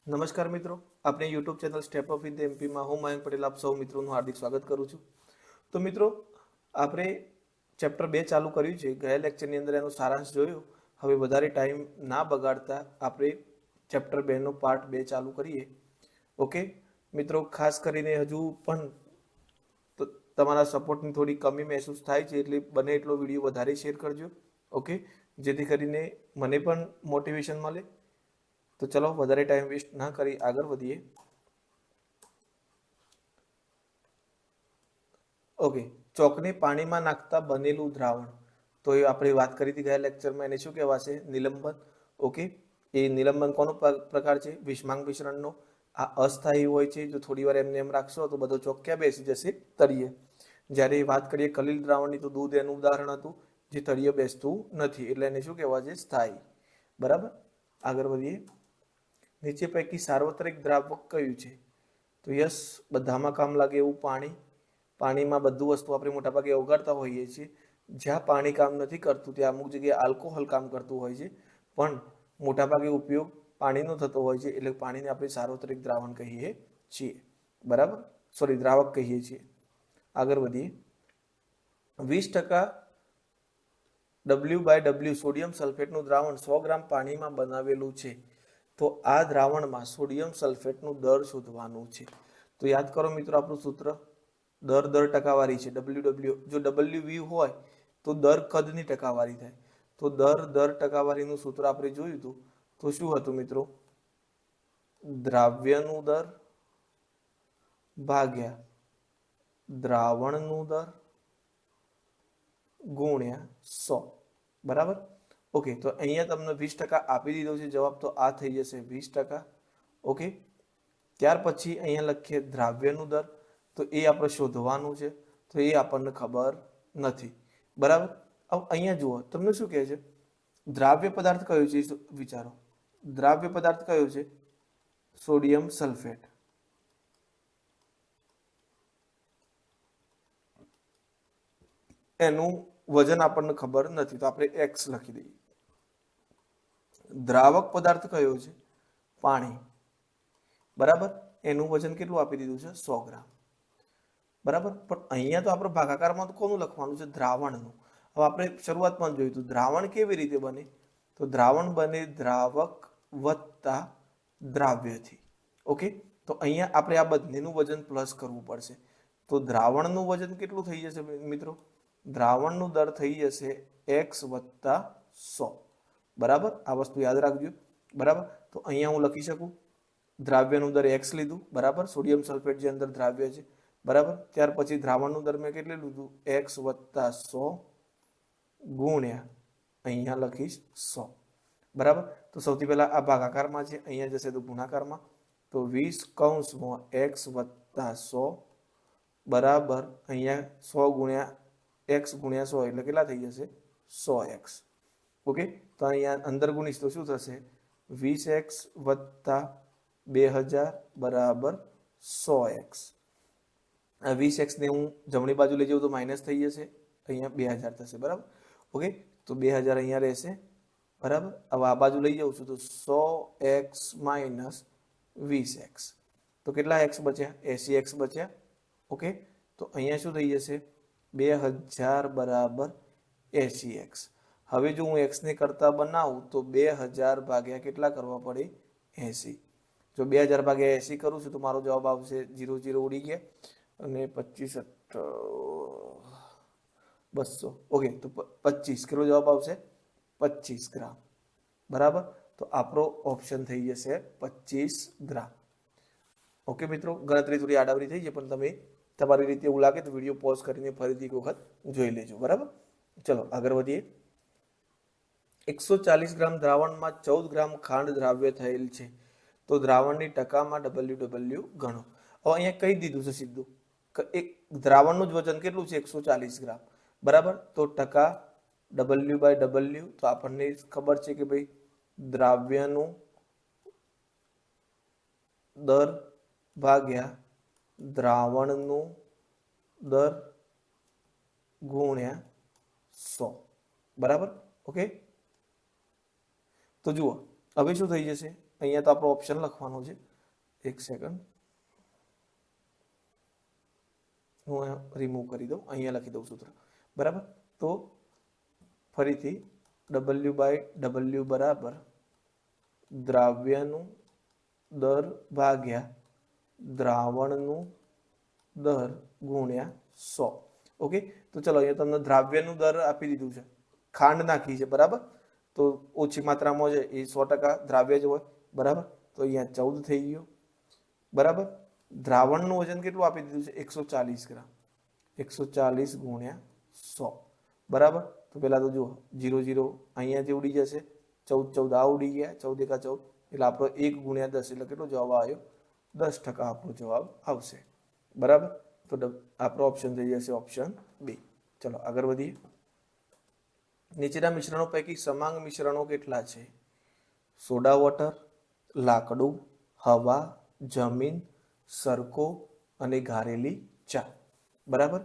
નમસ્કાર મિત્રો, આપણે YouTube channel step up with એમપીમાં હું મયંક પટેલ આપ સૌ મિત્રોનું હાર્દિક સ્વાગત કરું છું. તો મિત્રો, આપણે ચેપ્ટર 2 ચાલુ કર્યું છે. ગયા લેક્ચરની અંદર એનો સારાંશ જોયો. હવે વધારે ટાઈમ ના બગાડતા આપણે ચેપ્ટર 2 નો પાર્ટ 2 ચાલુ કરીએ. ઓકે મિત્રો, ખાસ કરીને હજુ પણ તમારા સપોર્ટની થોડી કમી મહેસૂસ થાય છે, એટલે બને એટલો વિડીયો વધારે શેર કરજો. ઓકે, જેથી કરીને મને પણ મોટિવેશન મળે. તો ચલો વધારે ટાઈમ વેસ્ટ ના કરી આગળ વધીએ. ઓકે, ચોકને પાણીમાં નાખતા બનેલું દ્રાવણ. તો એ આપણે વાત કરી હતી ગયા લેક્ચરમાં, એને શું કહેવાશે? નિલંબન. ઓકે, એ નિલંબન કોનો પ્રકાર છે? વિષમાંગ મિશ્રણનો. આ અસ્થાયી હોય છે. જો થોડી વાર એમને એમ રાખશો તો બધો ચોક ક્યાં બેસી જશે? તળિયે. જ્યારે વાત કરીએ કલીલ દ્રાવણની, તો દૂધ એનું ઉદાહરણ હતું, જે તળિયે બેસતું નથી, એટલે એને શું કહેવાય છે? સ્થાયી. બરાબર, આગળ વધીએ. નીચે પૈકી સાર્વત્રિક દ્રાવક કયું છે? તો યસ, બધામાં કામ લાગે એવું પાણી. પાણીમાં બધું વસ્તુ આપણે મોટાભાગે ઓગાળતા હોઈએ છીએ. જ્યાં પાણી કામ નથી કરતું ત્યાં અમુક જગ્યાએ આલ્કોહોલ કામ કરતું હોય છે, પણ મોટાભાગે ઉપયોગ પાણીનો થતો હોય છે, એટલે પાણીને આપણે સાર્વત્રિક દ્રાવણ કહીએ છીએ. બરાબર, સોરી, દ્રાવક કહીએ છીએ. આગળ વધીએ. 20% W/W સોડિયમ સલ્ફેટનું દ્રાવણ 100 ગ્રામ પાણીમાં બનાવેલું છે. તો આ દ્રાવણમાં સોડિયમ સલ્ફેટનું દર શોધવાનું છે. તો યાદ કરો મિત્રો, આપણું સૂત્ર દર ટકાવારી છે. WW, જો WV હોય તો દર કદની ટકાવારી થાય. તો દર ટકાવારીનું સૂત્ર આપણે જોયું હતું. તો શું હતું મિત્રો? દ્રાવ્યનું દર ભાગ્યા દ્રાવણનું દર ગુણ્યા 100. બરાબર. ઓકે, તો અહીંયા તમને 20% આપી દીધો છે જવાબ, તો આ થઈ જશે 20%. ઓકે, ત્યાર પછી અહીંયા લખીએ દ્રાવ્યનું દર. તો એ આપણે શોધવાનું છે, તો એ આપણને ખબર નથી. બરાબર. હવે અહીંયા જુઓ, તમને શું કહે છે? દ્રાવ્ય પદાર્થ કયો છે? વિચારો, દ્રાવ્ય પદાર્થ કયો છે? Sodium sulphate. એનું વજન આપણને ખબર નથી, તો આપણે એક્સ લખી દઈએ. દ્રાવક પદાર્થ કયો છે? પાણી. બરાબર, એનું વજન કેટલું આપી દીધું છે? 100 ગ્રામ. બરાબર, પણ અહીંયા તો આપણે ભાગાકારમાં તો કોનું લખવાનું છે? દ્રાવણનું. હવે આપણે શરૂઆતમાં જોયું હતું, દ્રાવણ કેવી રીતે બને? તો દ્રાવણ બને દ્રાવક વત્તા દ્રાવ્યથી. ઓકે, તો અહીંયા આપણે આ બંનેનું વજન પ્લસ કરવું પડશે. તો દ્રાવણનું વજન કેટલું થઈ જશે મિત્રો? દ્રાવણનું દર થઈ જશે x + 100. બરાબર, આ વસ્તુ યાદ રાખજો. બરાબર, તો અહીંયા હું લખી શકું દ્રાવ્યનું દર x લીધું. બરાબર, સોડિયમ સલ્ફેટ જે અંદર દ્રાવ્ય છે. બરાબર, ત્યાર પછી દ્રાવણનું દર મેં કેટલું લીધું? x + 100 ગુણ્યા અહીંયા લખીશ 100. બરાબર, તો સૌથી પહેલા આ ભાગાકારમાં છે, અહીંયા જશે તો ગુણાકારમાં. તો 20 x + 100 બરાબર, અહીંયા 100 ગુણ્યા x ગુણ્યા 100 એટલે કેટલા થઈ જશે? 100x. ઓકે, તો અહીંયા અંદર ગુણીશ તો શું થશે? 20x + 2000 બરાબર 100x. આ 20x ને હું જમણી બાજુ લઈ જાઉં તો માઇનસ થઈ જશે, અહીંયા 2000 થશે. બરાબર, ઓકે, તો 2000 અહીંયા રહેશે. બરાબર, હવે આ બાજુ લઈ જાઉં છું તો 100x - 20x, તો કેટલા x બચ્યા? 80x બચ્યા. ઓકે, તો અહીંયા શું થઈ જશે? 2000 બરાબર 80x. હવે જો હું x ને કરતા બનાવું તો 2000 ભાગ્યા કેટલા કરવા પડે? 80. જો 2000 ભાગ્યા 80 કરું છું તો મારો જવાબ આવશે 0 0 ઉડી ગયા અને 25 200. ઓકે, તો 25 કેટલો જવાબ આવશે? 25 ગ્રામ. બરાબર, તો આપણો ઓપ્શન થઈ જશે 25 ગ્રામ. ઓકે મિત્રો, ગણતરી થોડી આડાવડી થઈ છે, પણ તમે તમારી રીતે એવું લાગે તો વિડીયો પોઝ કરીને ફરીથી એક વખત જોઈ લેજો. બરાબર, ચલો આગળ વધીએ. 140 ગ્રામ દ્રાવણમાં 14 ગ્રામ ખાંડ દ્રાવ્ય થયેલ છે. તો દ્રાવણની ટકામાં WW ગણો. હવે અહીંયા કહી દીધું છે સીધું, એક દ્રાવણનું જ વજન કેટલું છે? 140 ગ્રામ. બરાબર, તો ટકા W/W, તો આપણને ખબર છે કે ભાઈ દ્રાવ્યનું દર ભાગ્યા દ્રાવણનું દર ગુણ્યા 100. બરાબર, ઓકે. તો જુઓ, હવે શું થઈ જશે? અહીંયા તો આપણો ઓપ્શન લખવાનો છે, એક સેકન્ડ હું રિમૂવ કરી દઉં, અહીંયા લખી દઉં સૂત્ર, બરાબર. તો ફરીથી W/W બરાબર દ્રાવ્યનું દર ભાગ્યા દ્રાવણનું દર ગુણ્યા 100. ઓકે, તો ચલો અહીંયા તમને દ્રાવ્યનું દર આપી દીધું છે, ખાંડ નાખી છે, બરાબર. તો ઓછી માત્રામાં છે એ 100% દ્રાવ્ય જ હોય, બરાબર. તો અહીંયા 14 થઈ ગયો, બરાબર. દ્રાવણનું વજન કેટલું આપી દીધું છે? 140 ગ્રામ. 140 ગુણ્યા 100, બરાબર. તો પહેલા તો જુઓ 0 0 અહીંયા જે ઉડી જશે, 14 14 આ ઉડી ગયા, 14 એકા 14, એટલે આપણો 1 ગુણ્યા 10 એટલે કેટલો જવાબ આવ્યો? 10% આપણો જવાબ આવશે, બરાબર. તો આપણો ઓપ્શન થઈ જશે ઓપ્શન બી. ચલો આગળ વધીએ. નીચેના મિશ્રણો પૈકી સમાંગ મિશ્રણો કેટલા છે? સોડા વોટર, લાકડું, હવા, જમીન, સરકો અને ઘારેલી ચા, બરાબર.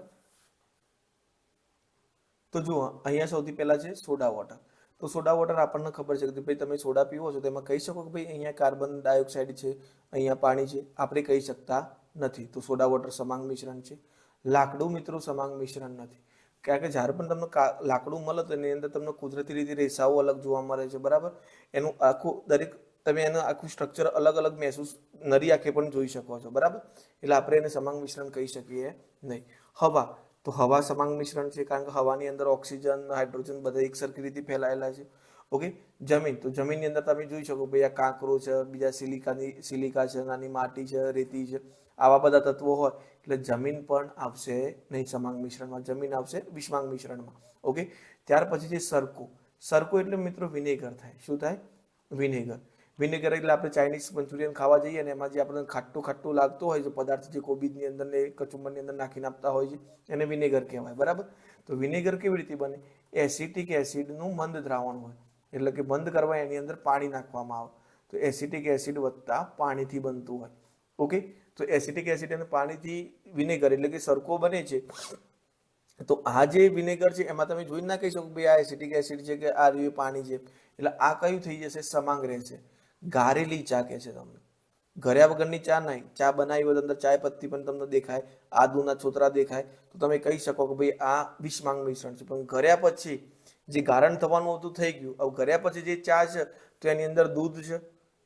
તો જુઓ અહીંયા સૌથી પહેલા છે સોડા વોટર. તો સોડા વોટર આપણને ખબર છે કે ભાઈ તમે સોડા પીવો છો તો એમાં કહી શકો કે ભાઈ અહીંયા કાર્બન ડાયોક્સાઇડ છે, અહીંયા પાણી છે, આપણે કહી શકતા નથી. તો સોડા વોટર સમાંગ મિશ્રણ છે. લાકડું મિત્રો સમાંગ મિશ્રણ નથી, કારણ કે જ્યારે પણ તમને લાકડું મળે તો એની અંદર તમને કુદરતી રીતે રેસાઓ અલગ જોવા મળે છે, બરાબર. એનું આખું દરેક તમે એનું આખું સ્ટ્રક્ચર અલગ અલગ મહેસૂસ નરી આંખે પણ જોઈ શકો છો, બરાબર. એટલે આપણે એને સમાંગ મિશ્રણ કહી શકીએ નહીં. હવા, તો હવા સમાંગ મિશ્રણ છે, કારણ કે હવાની અંદર ઓક્સિજન, હાઇડ્રોજન બધા એક સરખી રીતે ફેલાયેલા છે. ઓકે. જમીન, તો જમીનની અંદર તમે જોઈ શકો ભાઈ આ કાંકરો છે, બીજા સિલિકા છે, નાની માટી છે, રેતી છે, આવા બધા તત્વો હોય એટલે જમીન પણ આવશે નહીં સમાંગ મિશ્રણમાં, જમીન આવશે વિષમાંગ મિશ્રણમાં. ઓકે. ત્યાર પછી છે સરકો. સરકો એટલે મિત્રો વિનેગર થાય. શું થાય? વિનેગર. વિનેગર એટલે આપણે ચાઇનીઝ મંચુરિયન ખાવા જઈએ અને એમાં જે આપણને ખાટું ખાટું લાગતું હોય છે પદાર્થ, જે કોબીજની અંદર ને કચુંબરની અંદર નાખીને આપતા હોય છે, એને વિનેગર કહેવાય, બરાબર. તો વિનેગર કેવી રીતે બને? એસિટિક એસિડનું મંદ દ્રાવણ હોય, એટલે કે બંધ કરવા એની અંદર પાણી નાખવામાં આવે, તો એસિટિક એસિડ વત્તા પાણીથી બનતું હોય. ઓકે. તો એસિટિક એસિડ અને પાણીથી વિનેગર એટલે કે સરકો બને છે. તો આ જે વિનેગર છે એમાં તમે જોઈને ના કહી શકો ભાઈ આ એસિટિક એસિડ છે કે આ રહ્યું પાણી છે, એટલે આ કયું થઈ જશે? સમાંગ રહેશે. ઘારેલી ચા કહે છે તમને. ઘર્યા વગરની ચા નહીં, ચા બનાવી હોય અંદર ચાય પત્તી પણ તમને દેખાય, આદુના છોતરા દેખાય, તો તમે કહી શકો કે ભાઈ આ વિષમાંગ મિશ્રણ છે. પણ ઘર્યા પછી જે ગારણ થવાનું હતું થઈ ગયું. હવે ઘર્યા પછી જે ચા છે તો એની અંદર દૂધ છે,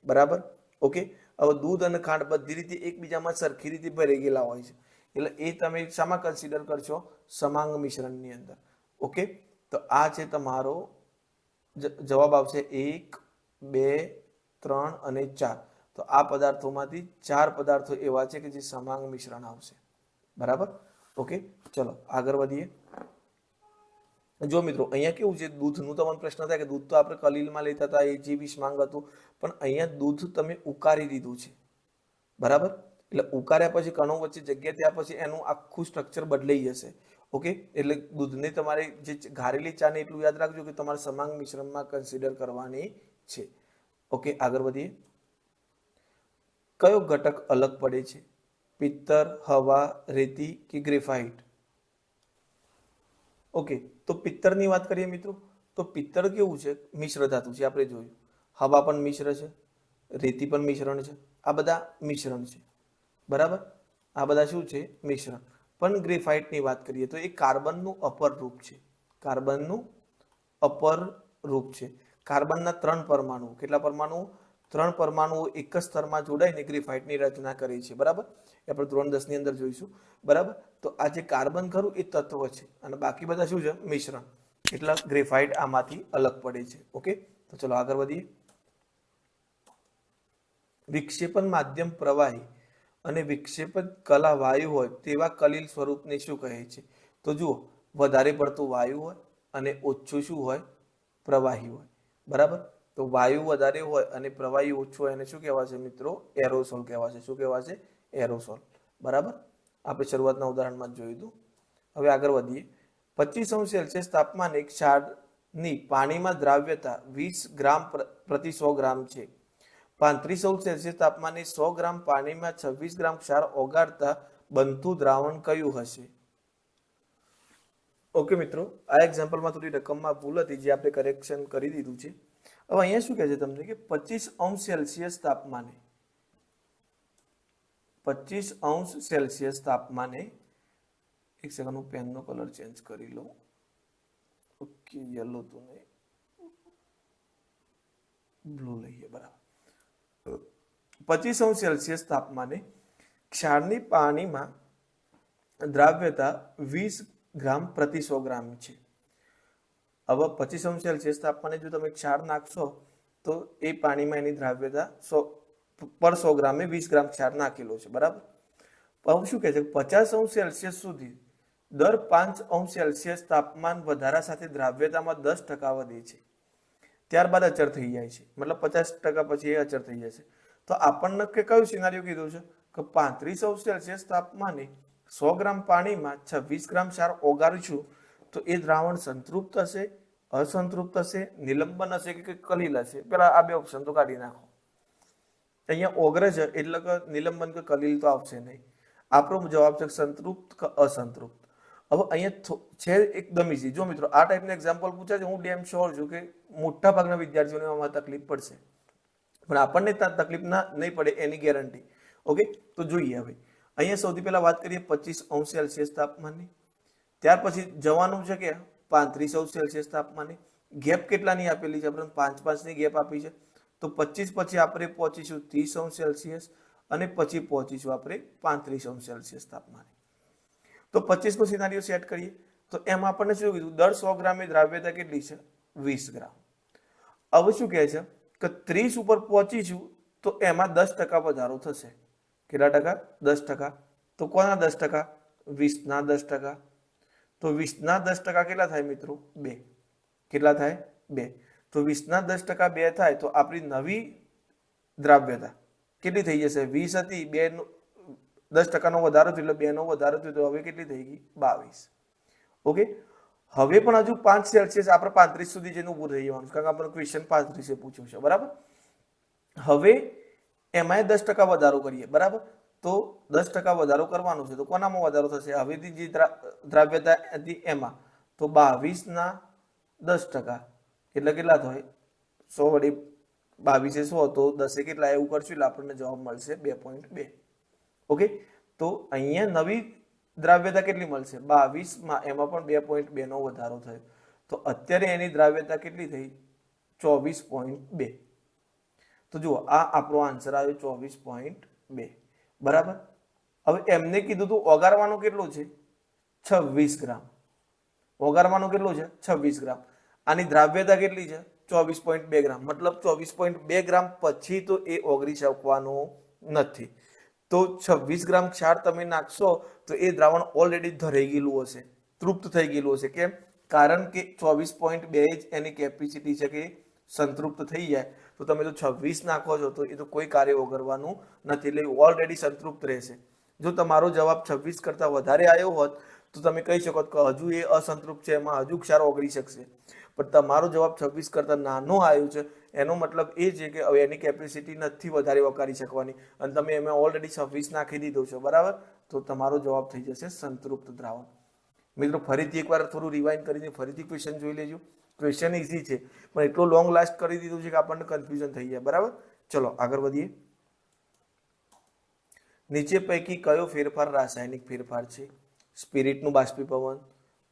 બરાબર. ઓકે. હવે દૂધ અને ખાંડ બધી રીતે એકબીજામાં સરખી રીતે ભરી ગયેલા હોય છે, એટલે એ તમે શામાં કન્સિડર કરશો? સમાંગ મિશ્રણની અંદર. ઓકે. તો આ છે તમારો જવાબ આવશે 1 2 3 અને 4. તો આ પદાર્થોમાંથી 4 પદાર્થો એવા છે કે જે સમાંગ મિશ્રણ આવશે, બરાબર. ઓકે. ચલો આગળ વધીએ. જો મિત્રો અહીંયા કેવું છે, દૂધનું તમને પ્રશ્ન થાય કે દૂધ તો આપણે કલીલમાં લેતા હતા, એ જે વિષમાંગ હતું, પણ અહીંયા દૂધ તમે ઉકાળી દીધું છે, બરાબર. એટલે ઉકાળ્યા પછી કણો વચ્ચે જગ્યા ત્યાં પછી એનું આખું સ્ટ્રક્ચર બદલાઈ જશે. ઓકે. એટલે દૂધને તમારે જે ઘારેલી ચાને એટલું યાદ રાખજો કે તમારે સમાંગ મિશ્રણમાં કન્સિડર કરવાની છે. ઓકે. આગળ વધીએ. કયો ઘટક અલગ પડે છે? પિત્તર, હવા, રેતી કે ગ્રેફાઇટ? ઓકે. તો પિત્તરની વાત કરીએ મિત્રો, તો પિત્તર કેવું છે? મિશ્ર ધાતુ છે, આપણે જોયું. હવા પણ મિશ્ર છે, રેતી પણ મિશ્રણ છે, આ બધા મિશ્રણ છે, બરાબર. આ બધા શું છે? મિશ્રણ. પણ ગ્રેફાઇટની વાત કરીએ તો એ કાર્બનનું અપર રૂપ છે. કાર્બનનું અપર રૂપ છે. કાર્બનના 3 પરમાણુ, કેટલા પરમાણુ? 3 પરમાણુઓ એક જ સ્તરમાં જોડાઈને ગ્રેફાઇટની રચના કરે છે, બરાબર. એ આપણે ધોરણ 10 ની અંદર જોઈશું, બરાબર. તો આ જે કાર્બન ખરું એ તત્વ છે અને બાકી બધા શું છે? મિશ્રણ. એટલે ગ્રેફાઇટ આમાંથી અલગ પડે છે. ઓકે. તો ચલો આગળ વધીએ. વિક્ષેપન માધ્યમ પ્રવાહી અને વિક્ષેપન કલા વાયુ હોય તેવા કલીલ સ્વરૂપને શું કહે છે? તો જુઓ, વધારે પડતું વાયુ હોય અને ઓછું શું હોય? પ્રવાહી હોય, બરાબર. તો વાયુ વધારે હોય અને પ્રવાહી ઓછું હોય એને શું કહેવાશે મિત્રો? એરોસોલ કહેવાશે. શું કહેવાશે? એરોસોલ, બરાબર. આપણે શરૂઆતના ઉદાહરણમાં જ જોયું હતું. હવે આગળ વધીએ. 25°C તાપમાને ક્ષારની પાણીમાં દ્રાવ્યતા 20 ગ્રામ પ્રતિ 100 ગ્રામ છે. 35°C તાપમાને 100 ગ્રામ પાણીમાં 26 ગ્રામ ક્ષાર ઓગાળતા બનતું દ્રાવણ કયું હશે? ઓકે મિત્રો, આ એક્ઝામ્પલમાં થોડી રકમમાં ભૂલ હતી જે આપણે કરેક્શન કરી દીધું છે. હવે અહીંયા શું કહે છે તમને કે 25° તાપમાને 25° તાપમાને, એક સેકન્ડ હું પેનનો કલર ચેન્જ કરી લઉં. ઓકે, યલો તો નહીં, બ્લુ લઈએ. બરાબર. 25° તાપમાને ક્ષારની પાણીમાં દ્રાવ્યતા 20 ગ્રામ પ્રતિ 100 ગ્રામ છે. હવે 25° તાપમાને જો તમે ક્ષાર નાખશો તો એ પાણીમાં એની દ્રાવ્યતા 100 ગ્રામે 20 ગ્રામ ક્ષાર નાખેલો છે. બરાબર. હવે શું કહે છે, 50° સુધી દર 5° તાપમાન વધારા સાથે દ્રાવ્યતામાં 10% વધે છે, ત્યારબાદ અચળ થઈ જાય છે. મતલબ 50% પછી એ અચળ થઈ જાય છે. તો આપણને કયું સિનારીઓ કીધું છે કે 35° તાપમાને 100 ગ્રામ પાણીમાં 26 ગ્રામ ક્ષાર ઓગાળીશું તો એ દ્રાવણ સંતૃપ્ત હશે, અસંતૃપ્ત હશે, નિલંબન હશે કે કલીલ હશે. પેલા આ બે ઓપ્શન તો કાઢી નાખો. અહીંયા ઓગળે છે એટલે કે નિલંબન કે કલીલ તો આવશે નહીં. આપણો જવાબ છે સંતૃપ્ત કે અસંતૃપ્ત. હવે અહીંયા છે એકદમ ઈઝી. જો મિત્રો આ ટાઈપનું એક્ઝામ્પલ પૂછાય છે, હું ડેમ શ્યોર છું કે મોટા ભાગના વિદ્યાર્થીઓને આમાં તકલીફ પડશે, પણ આપણને તકલીફ નહીં પડે એની ગેરંટી. ઓકે, તો જોઈએ. હવે અહીંયા સૌથી પહેલા વાત કરીએ 25° તાપમાનની. ત્યાર પછી જવાનું છે કે 35° તાપમાને. ગેપ કેટલાની આપેલી છે? આપણે 5 ની ગેપ આપી છે. તો 25 પછી આપણે પહોંચીશું 30°, અને પછી પહોંચીશું આપણે 35° તાપમાને. તો 25નો સિનારીઓ સેટ કરીએ તો એમાં આપણને શું કીધું, દર 100 ગ્રામે દ્રાવ્યતા કેટલી છે? 20 ગ્રામ. હવે શું કહે છે કે 30 ઉપર પહોંચીશું તો એમાં 10% વધારો થશે. કેટલા ટકા? 10%. તો કોના 10%? 20ના 10%. તો 20ના 10% કેટલા થાય મિત્રો? 2. કેટલા થાય? 2. તો 20ના 10% 2 થાય તો આપણી નવી દ્રાવ્યતા કેટલી થઈ જશે? 20 હતી, 2 10%નો વધારો થયો એટલે 2નો વધારો થયો તો હવે કેટલી થઈ ગઈ? 22. ઓકે, હવે પણ હજુ 5°, આપણે 35 સુધી જઈને ઊભું થઈ જવાનું, કારણ કે આપણને ક્વેશ્ચન 35 પૂછ્યું છે. બરાબર. હવે એમાં 10% વધારો કરીએ. બરાબર. તો 10% વધારો કરવાનો છે તો કોનામાં વધારો થશે? હવેથી જે દ્રાવ્યતા હતી એમાં. તો 22ના 10% એટલે કેટલા થાય? 100 વડે 22 100 તો 10 કેટલા એવું કરશું એટલે આપણને જવાબ મળશે 2.2. ઓકે, તો અહીંયા નવી દ્રાવ્યતા કેટલી મળશે? 22માં એમાં પણ 2.2 નો વધારો થયો. તો અત્યારે એની દ્રાવ્યતા કેટલી થઈ? 24.2. તો જુઓ આ આપણો આન્સર આવ્યો 24.2. બરાબર. હવે એમને કીધું તું ઓગાળવાનું કેટલું છે? 26 ગ્રામ. ઓગાળવાનું કેટલું છે? 26 ગ્રામ. આની દ્રાવ્યતા કેટલી છે? 24.2 ગ્રામ. મતલબ 24.2 ગ્રામ પછી તો એ ઓગળી શકવાનું નથી. તો 26 ગ્રામ ક્ષાર તમે નાખશો તો એ દ્રાવણ ઓલરેડી ધરાઈ ગયેલું હશે, તૃપ્ત થઈ ગયેલું હશે. કેમ? કારણ કે 24.2 જ એની કેપેસિટી છે કે સંતૃપ્ત થઈ જાય. તો તમે જો 26 નાખો છો તો એ તો કોઈ કાર્ય ઓગળવાનું નથી, એટલે ઓલરેડી સંતૃપ્ત રહેશે. જો તમારો જવાબ 26 કરતાં વધારે આવ્યો હોત તો તમે કહી શકો કે હજુ એ અસંતૃપ્ત છે, એમાં હજુ ક્ષાર ઓગળી શકશે. પણ તમારો જવાબ 26 કરતાં નાનો આવ્યો છે એનો મતલબ એ છે કે હવે એની કેપેસિટી નથી વધારે ઓગાળી શકવાની, અને તમે એમાં ઓલરેડી 26 નાખી દીધો છો. બરાબર. તો તમારો જવાબ થઈ જશે સંતૃપ્ત દ્રાવણ. મિત્રો ફરીથી એકવાર થોડું રિવાઇન્ડ કરીને ફરીથી ક્વેશ્ચન જોઈ લેજો. ક્વેશ્ચન ઇઝી છે પણ એટલો લોંગ લાસ્ટ કરી દીધું છે કે આપણને કન્ફ્યુઝન થઈ જાય. બરાબર. ચલો આગળ વધીએ. નીચે પૈકી કયો ફેરફાર રાસાયણિક ફેરફાર છે? સ્પિરિટનું બાષ્પીભવન,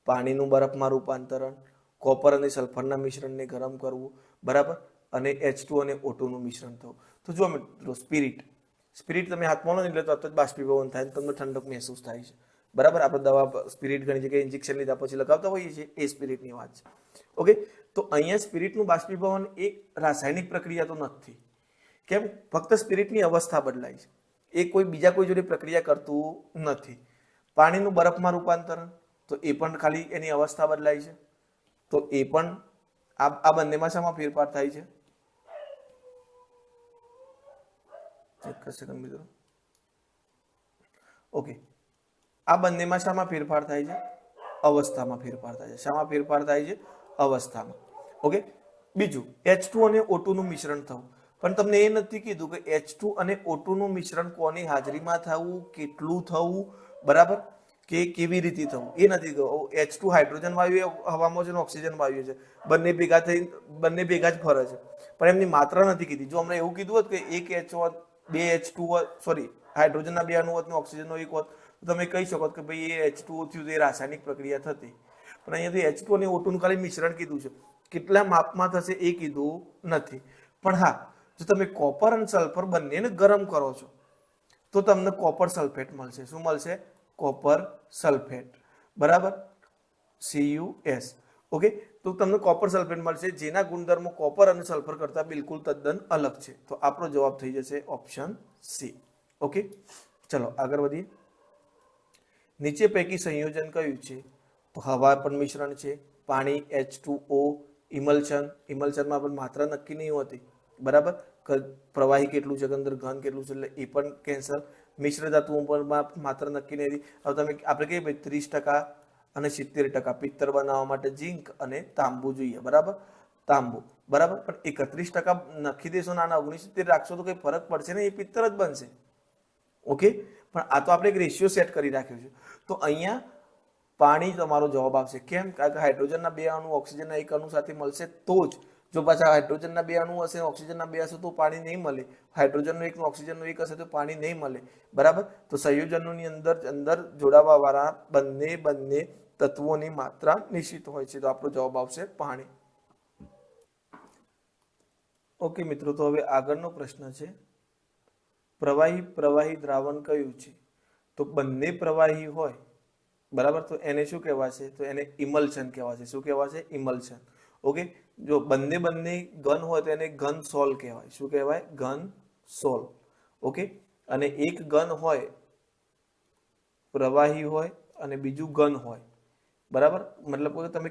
પાણીનું બરફમાં રૂપાંતરણ, કોપર અને સલ્ફરના મિશ્રણને ગરમ કરવું, બરાબર, અને H2 અને O2 નું મિશ્રણ થવું. તો જો મિત્રો સ્પિરિટ તમે હાથમાં લો એટલે તરત જ બાષ્પીભવન થાય, તમને ઠંડક મહેસૂસ થાય છે. બરાબર. આપણે દવા સ્પિરિટ ઘણી જગ્યાએ ઇન્જેક્શન લીધા પછી લગાવતા હોઈએ છીએ, એ સ્પિરિટની વાત છે. ઓકે, તો અહીંયા સ્પિરિટનું બાષ્પીભવન એક રાસાયણિક પ્રક્રિયા તો નથી. કેમ? ફક્ત સ્પિરિટની અવસ્થા બદલાય છે, એ કોઈ બીજા કોઈ જોડે પ્રક્રિયા કરતું નથી. પાણીનું બરફમાં રૂપાંતરણ, તો એ પણ ખાલી એની અવસ્થા બદલાય છે. તો એ પણ આ બંનેમાં શામાં ફેરફાર થાય છે? એક સેકન્ડ મિત્રો. ઓકે, આ બંનેમાં શામાં ફેરફાર થાય છે? અવસ્થામાં ફેરફાર થાય છે. શામાં ફેરફાર થાય છે? અવસ્થામાં. ઓકે, બીજું H2 અને O2 નું મિશ્રણ થવું. પણ તમને એ નથી કીધું કે H2 અને O2 નું મિશ્રણ કોની હાજરીમાં થવું, કેટલું થવું, બરાબર, કે કેવી રીતે થવું, એ નથી કહ્યું. H2 હાઇડ્રોજન વાયુ હવામાં છે અને ઓક્સિજન વાયુ છે, બંને ભેગા જ ફરે છે. પણ એમની માત્રા નથી કીધી. જો અમને એવું કીધું હોત કે 1 H હોત, 2 H2 હોત, સોરી હાઇડ્રોજનના 2 અણુ હોત ને ઓક્સિજનનો 1 હોત, તો તમે કહી શકો કે ભાઈ એ H2O થયું, એ રાસાયણિક પ્રક્રિયા થતી. પણ અહીંયાથી H2O અને O2 નું ખાલી મિશ્રણ કીધું છે. કેટલા માપમાં થશે એ કીધું નથી. પણ હા, જો તમે કોપર અને સલ્ફર બંનેને ગરમ કરો છો તો તમને કોપર સલ્ફેટ મળશે. શું મળશે? Copper sulphate. બરાબર, CuS. ઓકે, તો તમને કોપર સલ્ફેટ મળશે જેના ગુણધર્મો કોપર અને સલ્ફર કરતા બિલકુલ તદ્દન અલગ છે. તો આપણો જવાબ થઈ જશે ઓપ્શન સી. ઓકે, ચલો આગળ વધીએ. નીચે પૈકી સંયોજન કયું છે? તો હવા પણ મિશ્રણ છે, પાણી H2O, ઇમલ્શનમાં પણ માત્રા નક્કી નહીં હોતી. બરાબર, પ્રવાહી કેટલું છે, અંદર ઘન કેટલું છે, એટલે એ પણ કેન્સલ. મિશ્ર ધાતુઓ પણ માત્રા નક્કી નહીં. હવે તમે આપણે કહીએ ભાઈ 30% અને 70% પિત્તળ બનાવવા માટે ઝીંક અને તાંબુ જોઈએ. બરાબર, તાંબુ. બરાબર, પણ 31% નાખી દેશો નાના 69 રાખશો તો કઈ ફરક પડશે ને, એ પિત્તળ જ બનશે. ઓકે, પણ આ તો આપણે એક રેશિયો સેટ કરી રાખ્યો છે. તો અહીંયા પાણી તમારો જવાબ આવશે. કેમ? કારણ કે હાઇડ્રોજનના 2 અણુ ઓક્સિજનના 1 અણુ સાથે મળશે તો જ. જો પાછા હાઇડ્રોજનના 2 અણુ હશે, ઓક્સિજનના 2 હશે તો પાણી નહીં મળે. હાઇડ્રોજનનો 1 ઓક્સિજનનો 1 હશે તો પાણી નહીં મળે. બરાબર, તો સંયોજનોની અંદર જોડાવા વાળા બંને તત્વોની માત્રા નિશ્ચિત હોય છે. તો આપણો જવાબ આવશે પાણી. ઓકે મિત્રો, તો હવે આગળનો પ્રશ્ન છે, પ્રવાહી દ્રાવણ કયું છે? તો બંને પ્રવાહી હોય, બરાબર, તો એને શું કહેવાશે? તો એને ઇમલ્શન કહેવાશે. શું કહેવાશે? ઇમલ્શન. ઓકે, જો બંને ઘન હોય તો એને ઘન સોલ કહેવાય. શું કહેવાય? ઘન સોલ. ઓકે, અને એક ઘન હોય, પ્રવાહી હોય અને બીજું ઘન હોય. બરાબર, મતલબ કે તમે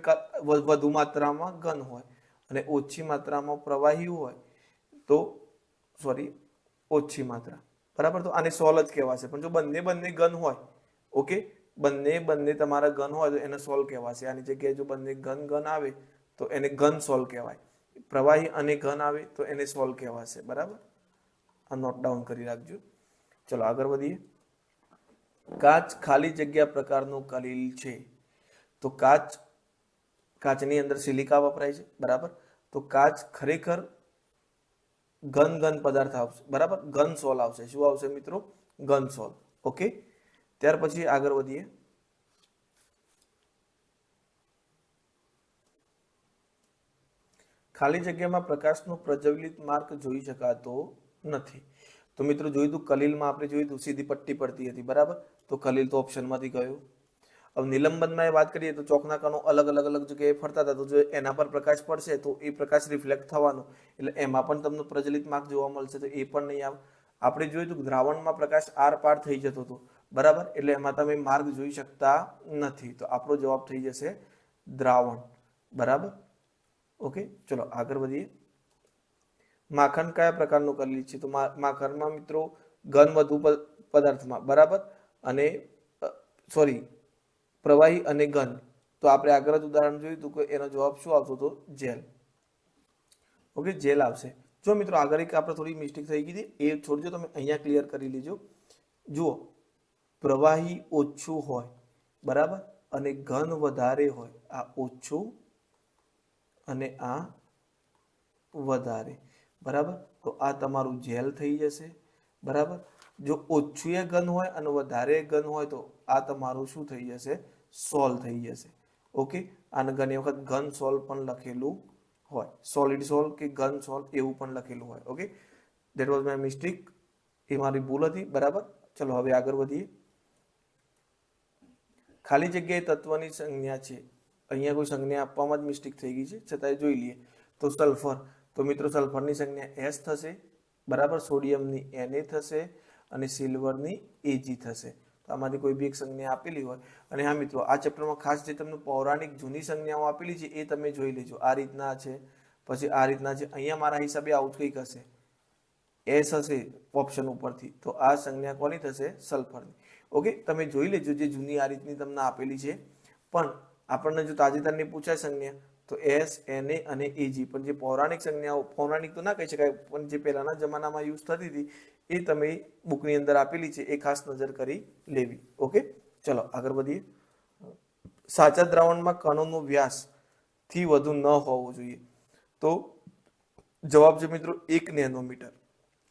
વધુ માત્રામાં ઘન હોય અને ઓછી માત્રામાં પ્રવાહી હોય તો સોરી ઓછી માત્રા. બરાબર, તો આને સોલ જ કહેવાશે. પણ જો બંને ઘન હોય, ઓકે, બંને તમારા ઘન હોય તો એને સોલ કહેવાશે. આની જગ્યાએ જો બંને ઘન આવે તો એને ઘન સોલ કહેવાય. પ્રવાહી અને ઘન આવે તો એને સોલ કહેવાશે. બરાબર, આ નોટ ડાઉન કરી રાખજો. ચલો આગળ વધીએ. કાચ ખાલી જગ્યા પ્રકારનું કલીલ છે. તો કાચની અંદર સિલિકા વપરાય છે. બરાબર, તો કાચ ખરેખર ઘન પદાર્થ આવશે. બરાબર, ઘન સોલ આવશે. શું આવશે મિત્રો? ઘન સોલ. ઓકે, ત્યાર પછી આગળ વધીએ. ખાલી જગ્યામાં પ્રકાશનો પ્રજ્વલિત માર્ગ જોઈ શકાતો નથી. તો મિત્રો જોયું તું કલીલમાં આપણે જોયું તું સીધી પટ્ટી પડતી હતી. બરાબર, તો કલીલ તો ઓપ્શનમાંથી ગયું. હવે નિલંબનમાં એ વાત કરીએ તો ચોકના કણો અલગ જગ્યાએ ફરતા હતા. તો જો એના પર પ્રકાશ પડશે તો એ પ્રકાશ રિફ્લેક્ટ થવાનો, એટલે એમાં પણ તમને પ્રજ્વલિત માર્ગ જોવા મળશે. તો એ પણ નહીં આવે. આપણે જોયું હતું દ્રાવણમાં પ્રકાશ આર પાર થઈ જતો હતો. બરાબર, એટલે એમાં તમે માર્ગ જોઈ શકતા નથી. તો આપણો જવાબ થઈ જશે દ્રાવણ. બરાબર, ઓકે, ચલો આગળ વધીએ. માખણ કયા પ્રકારનું કલીલ છે? તો માખણમાં મિત્રો ઘન વધુ પદાર્થમાં. બરાબર, અને સોરી પ્રવાહી અને ઘન. તો આપણે આગળ જ ઉદાહરણ જોયું હતું કે એનો જવાબ શું આવતો હતો? જેલ. ઓકે, જેલ આવશે. જો મિત્રો આગળ એક આપણે થોડી મિસ્ટેક થઈ ગઈ હતી, એ છોડજો, તમે અહીંયા ક્લિયર કરી લેજો. જુઓ, પ્રવાહી ઓછું હોય, બરાબર, અને ઘન વધારે હોય. આ ઓછું અને આ વધારે. બરાબર, તો આ તમારું જેલ થઈ જશે. બરાબર, જો ઓછું એ ઘન હોય અને વધારે ઘન હોય તો આ તમારું શું થઈ જશે? સોલ થઈ જશે. ઓકે, અને ઘણી વખત ઘન સોલ પણ લખેલું હોય, સોલિડ સોલ કે ઘન સોલ એવું પણ લખેલું હોય. Okay, that was my mistake, એ મારી ભૂલ હતી. બરાબર, ચલો હવે આગળ વધીએ. ખાલી જગ્યાએ તત્વની સંજ્ઞા છે. અહીંયા કોઈ સંજ્ઞા આપવામાં જ મિસ્ટેક થઈ ગઈ છે, છતાંય જોઈ લઈએ. તો સલ્ફર, તો મિત્રો સલ્ફરની સંજ્ઞા S થશે. બરાબર, સોડિયમની Na થશે અને સિલ્વરની Ag થશે. તો આમાંથી કોઈ બી એક સંજ્ઞા આપેલી હોય. અને હા મિત્રો, આ ચેપ્ટરમાં ખાસ જે તમને પૌરાણિક જૂની સંજ્ઞાઓ આપેલી છે એ તમે જોઈ લેજો. આ રીતના છે, પછી આ રીતના છે. અહીંયા મારા હિસાબે આવું કંઈક હશે, S હશે ઓપ્શન ઉપરથી. તો આ સંજ્ઞા કોની થશે? સલ્ફરની. ઓકે, તમે જોઈ લેજો જે જૂની આ રીતની તમને આપેલી છે. પણ આપણને જો તાજેતરની પૂછાય સંજ્ઞા તો S, Na અને Ag. પણ જે પૌરાણિક સંજ્ઞાઓ, પૌરાણિક તો ના કહી શકાય, પણ જે પહેલાના જમાનામાં યુઝ થતી હતી એ તમે બુકની અંદર આપેલી છે, એ ખાસ નજર કરી લેવી. ઓકે, ચલો આગળ વધીએ. સાચા દ્રાવણમાં કણોનો વ્યાસ થી વધુ ન હોવો જોઈએ. તો જવાબ છે મિત્રો 1 નેનોમીટર.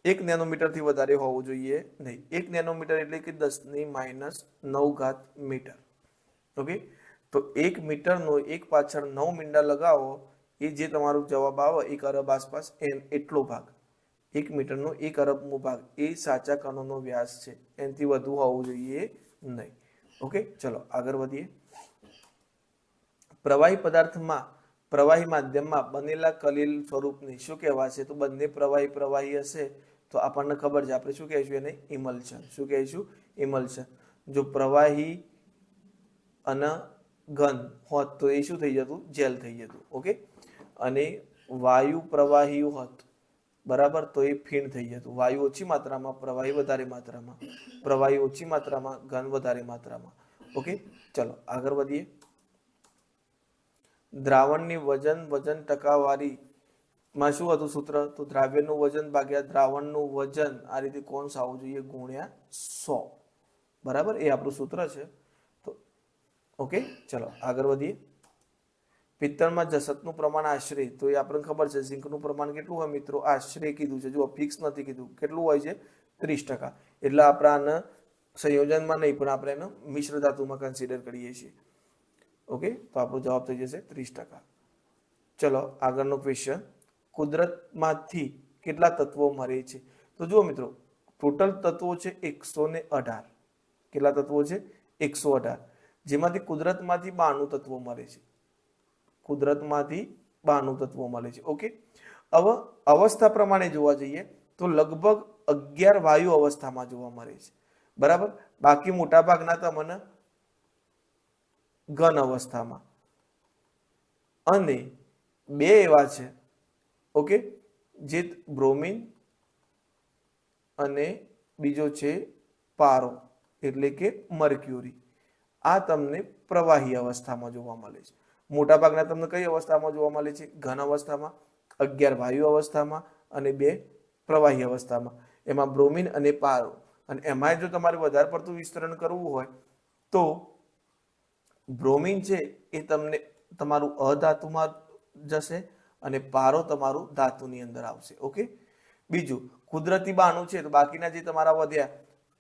1 નેનોમીટરથી વધારે હોવું જોઈએ નહીં. 1 નેનોમીટર એટલે કે 10⁻9 મીટર. ઓકે, તો 1 મીટરનો 1 પાછળ 9 મીંડા લગાવો, એ જે તમારો જવાબ આવે 1 અરબ આસપાસ એટલો ભાગ, 1 મીટરનો 1 અરબમો ભાગ એ સાચા કણોનો વ્યાસ છે. એનાથી વધુ હોવું જોઈએ નહીં. ઓકે, ચલો આગળ વધીએ. પ્રવાહી પદાર્થમાં પ્રવાહી માધ્યમમાં બનેલા કલીલ સ્વરૂપને શું કહેવાશે? તો બંને પ્રવાહી હશે તો આપણને ખબર છે, આપણે શું કહીશું એને? ઇમલ્શન. શું કહીશું? ઇમલ્શન. જો પ્રવાહી અને ઘન હોત તો એ શું થઈ જતું? જેલ થઈ જતું. ઓકે, અને વાયુ પ્રવાહી હોત, બરાબર, તો એ ફીણ થઈ જતું. વાયુ ઓછી માત્રામાં, પ્રવાહી વધારે માત્રામાં, પ્રવાહી ઓછી માત્રામાં, ઘન વધારે માત્રામાં. ઓકે, ચલો આગળ વધીએ. દ્રાવણની વજન ટકાવારી માં શું હતું સૂત્ર? તો દ્રાવ્યનું વજન ભાગ્યા દ્રાવણનું વજન, આ રીતે કોન્સ આવવું જોઈએ, ગુણ્યા 100. બરાબર, એ આપણું સૂત્ર છે. તો ઓકે, ચલો આગળ વધીએ. પિત્તળમાં જસતનું પ્રમાણ આશરે, તો એ આપણને ખબર છે, ઝીંકનું પ્રમાણ કેટલું હોય મિત્રો? આશરે કીધું છે, જો ફિક્સ નથી કીધું. કેટલું હોય છે? 30%. એટલે આપણે આને સંયોજનમાં નહીં, પણ આપણે એને મિશ્ર ધાતુમાં કન્સિડર કરીએ છીએ. ઓકે, તો આપણો જવાબ થઈ જશે 30%. ચલો આગળનો ક્વેશ્ચન. કુદરતમાંથી કેટલા તત્વો મળે છે? તો જુઓ મિત્રો, ટોટલ તત્વો છે 118. કેટલા તત્વો છે? 118. જેમાંથી કુદરતમાંથી 92 તત્વો મળે છે. કુદરતમાંથી 92 તત્વો મળે છે. ઓકે, હવે અવસ્થા પ્રમાણે જોવા જઈએ તો લગભગ 11 વાયુ અવસ્થામાં જોવા મળે છે. બરાબર, બાકી મોટા ભાગના તમને ઘન અવસ્થામાં, અને 2 એવા છે, ઓકે, જે બ્રોમિન અને બીજો છે પારો એટલે કે મર્ક્યુરી. આ તમને પ્રવાહી અવસ્થામાં જોવા મળે છે. મોટા ભાગના તમને કઈ અવસ્થામાં જોવા મળે છે? ઘન અવસ્થામાં, 11 વાયુ અવસ્થામાં અને 2 પ્રવાહી અવસ્થામાં. એમાં બ્રોમિન અને પારો. અને એમાં જો તમારે વધારે પડતું વિસ્તરણ કરવું હોય તો બ્રોમિન છે એ તમને તમારું અધાતુમાં જશે અને પારો તમારું ધાતુની અંદર આવશે. ઓકે, બીજું કુદરતી 92 છે, તો બાકીના જે તમારા વધ્યા,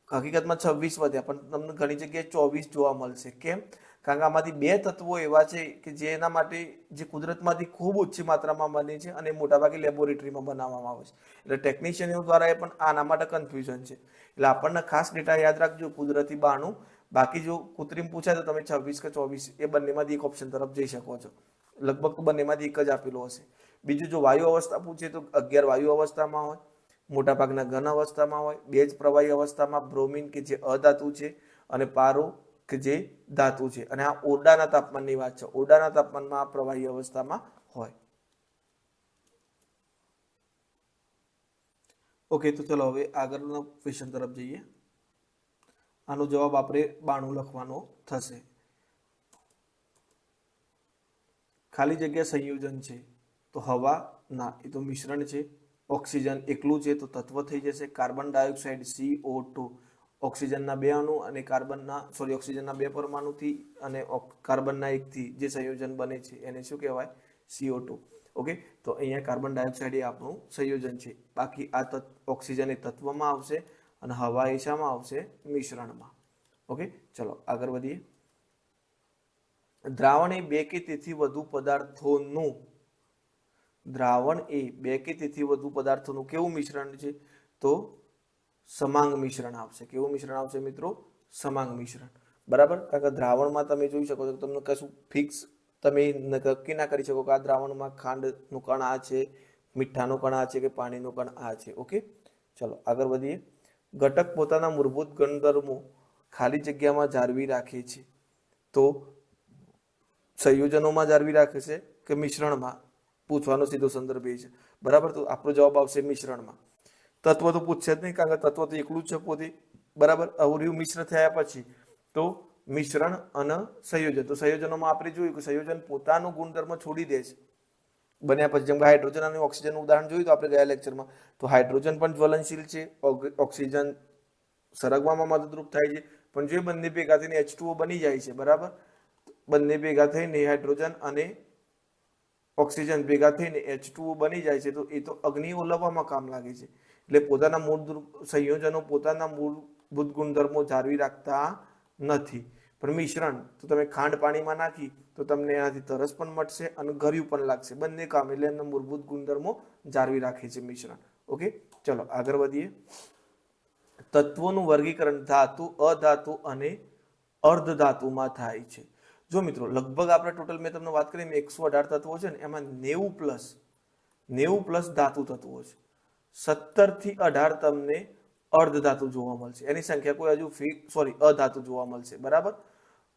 હકીકતમાં 26 વધ્યા, પણ તમને ઘણી જગ્યાએ 24 જોવા મળશે. કેમ? કારણ કે આમાંથી 2 તત્વો એવા છે કે જેના માટે જે કુદરતમાંથી ખૂબ ઓછી માત્રામાં બને છે અને મોટાભાગે લેબોરેટરીમાં બનાવવામાં આવે છે. એટલે ટેકનિશિયનો દ્વારા એ પણ આના માટે કન્ફ્યુઝન છે. એટલે આપણને ખાસ ડેટા યાદ રાખજો, કુદરતી 92. બાકી જો કૃત્રિમ પૂછાય તો તમે 26 કે 24 એ બંનેમાંથી એક ઓપ્શન તરફ જઈ શકો છો. લગભગ તો બંનેમાંથી એક જ આપેલો હશે. બીજું જો વાયુ અવસ્થા પૂછે તો 11 વાયુ અવસ્થામાં હોય, મોટાભાગના ઘન અવસ્થામાં હોય, 2 જ પ્રવાહી અવસ્થામાં, બ્રોમિન કે જે અધાતુ છે અને પારો કે જે ધાતુ છે. અને આ ઓરડાના તાપમાનની વાત છે. ઓરડાના તાપમાનમાં આ પ્રવાહી અવસ્થામાં હોય. ઓકે, તો ચલો હવે આગળના ક્વેશ્ચન તરફ જઈએ. આનો જવાબ આપણે 92 લખવાનો થશે. ખાલી જગ્યા સંયોજન છે તો હવા ના, એ તો મિશ્રણ છે. ઓક્સિજન એકલું છે તો તત્વ થઈ જશે. કાર્બન ડાયોક્સાઇડ CO2, ઓક્સિજનના 2 અણુ અને ઓક્સિજનના 2 પરમાણુથી અને કાર્બનના 1 થી જે સંયોજન બને છે એને શું કહેવાય? CO2. ઓકે, તો અહીંયા કાર્બન ડાયોક્સાઇડ એ આપણું સંયોજન છે. બાકી આ ઓક્સિજન એ તત્વમાં આવશે અને હવા એ શામાં આવશે? મિશ્રણમાં. ઓકે, ચલો આગળ વધીએ. દ્રાવણ એ 2 કે તેથી વધુ પદાર્થોનું કેવું મિશ્રણ છે? તો સમાંગ મિશ્રણ આવશે. કેવું મિશ્રણ આવશે મિત્રો? સમાંગ મિશ્રણ. બરાબર, કારણ કે દ્રાવણમાં તમે જોઈ શકો છો, તમને કશું ફિક્સ તમે નક્કી ના કરી શકો કે આ દ્રાવણમાં ખાંડનું કણ આ છે, મીઠાનું કણ આ છે કે પાણીનું કણ આ છે. ઓકે, ચલો આગળ વધીએ. ઘટક પોતાના મૂળભૂત ગુણધર્મો ખાલી જગ્યામાં જાળવી રાખે છે તો સંયોજનોમાં જાળવી રાખે છે કે મિશ્રણમાં? પૂછવાનો સીધો સંદર્ભ એ છે. બરાબર, તો આપણો જવાબ આવશે મિશ્રણમાં. તત્વ તો પૂછશે જ નહીં, કારણ કે તત્વ તો એકલું જ છે પોતે. બરાબર, અવયવ મિશ્ર થયા પછી તો મિશ્રણ અને સંયોજન. તો સંયોજનોમાં આપણે જોયું કે સંયોજન પોતાનું ગુણધર્મ છોડી દે છે બન્યા પછી. જેમ કે હાઇડ્રોજન અને ઓક્સિજનનું ઉદાહરણ જોયું તો આપણે ગયા લેક્ચરમાં, તો હાઇડ્રોજન પણ જ્વલનશીલ છે, ઓક્સિજન સરગવામાં મદદરૂપ થાય છે, પણ જો બંને ભેગા થઈને H2O બની જાય છે, બરાબર, બંને ભેગા થઈને હાઇડ્રોજન અને ઓક્સિજન ભેગા થઈને H2O બની જાય છે, તો એ તો અગ્નિ ઓલવવામાં કામ લાગે છે. એટલે પોતાના મૂળ સંયોજનો પોતાના મૂળભૂત ગુણધર્મો જાળવી રાખતા નથી. પણ મિશ્રણ તો તમે ખાંડ પાણીમાં નાખી તો તમને એનાથી તરસ પણ મળશે અને ગળ્યું પણ લાગશે. બંને કામ એટલે એમના મૂળભૂત ગુણધર્મો જાળવી રાખે છે મિશ્રણ. ઓકે, ચલો આગળ વધીએ. તત્વોનું વર્ગીકરણ ધાતુ, અધાતુ અને અર્ધ ધાતુમાં થાય છે. જો મિત્રો લગભગ આપણે ટોટલ મેં તમને વાત કરી 118 તત્વો છે ને, એમાં 90 પ્લસ ધાતુ તત્વો છે. 17 થી 18 તમને અર્ધ ધાતુ જોવા મળશે. એની સંખ્યા કોઈ હજુ અધાતુ જોવા મળશે. બરાબર,